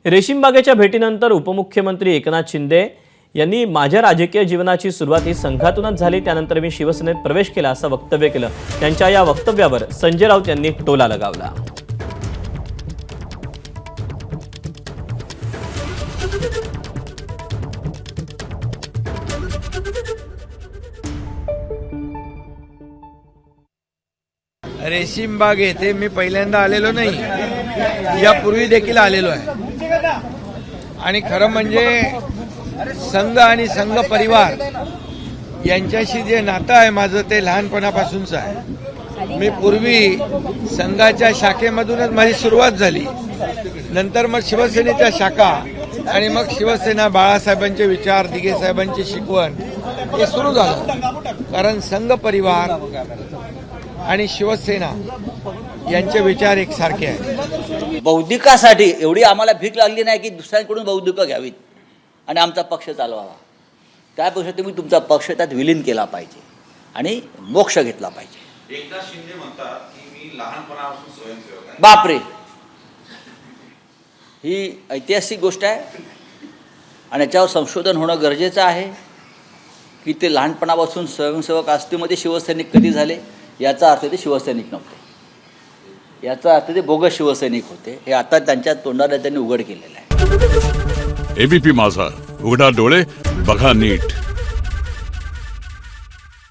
रेशीमबागेच्या भेटीनंतर उपमुख्यमंत्री एकनाथ शिंदे यांनी माझ्या राजकीय जीवनाची सुरुवात ही संघातूनच झाली, त्यानंतर मी शिवसेनेत प्रवेश केला असं वक्तव्य केलं। त्यांच्या या वक्तव्यावर संजय राऊत यांनी टोला लगावला। रेशीमबाग येथे मी पहिल्यांदा आलेलो नाही, यापूर्वी देखील आलेलो आहे आणि खरं म्हणजे संघ आणि संघ परिवार यांच्याशी जे नातं आहे माझं ते लहानपणापासूनच आहे। मी पूर्वी संघाच्या शाखेमधूनच माझी सुरुवात झाली, नंतर मग शिवसेनेच्या शाखा आणि मग शिवसेना बाळासाहेबांचे विचार, दिघे साहेबांची शिकवण हे सुरू झालं। कारण संघ परिवार आणि शिवसेना यांचे विचार एकसारखे आहेत। बौद्धिकासाठी एवढी आम्हाला भीक लागली नाही की दुसऱ्यांकडून बौद्धिक घ्यावीत आणि आमचा पक्ष चालवावा। त्यापेक्षा तुम्ही तुमचा पक्ष त्यात विलीन केला पाहिजे आणि मोक्ष घेतला पाहिजे। एकनाथ शिंदे म्हणतात की मी लहानपणापासून स्वयंसेवक आहे। बापरे, ही ऐतिहासिक गोष्ट आहे आणि याच्यावर संशोधन होणं गरजेचं आहे की ते लहानपणापासून स्वयंसेवक असतेमध्ये शिवसैनिक कधी झाले। याचा अर्थ ते शिवसैनिक नव्हते, याचा अर्थ ते बोगस शिवसैनिक होते। हे आता त्यांच्या तोंडाने त्यांनी उघड केलेलं आहे। एबीपी माझा, उघडा डोळे बघा नीट।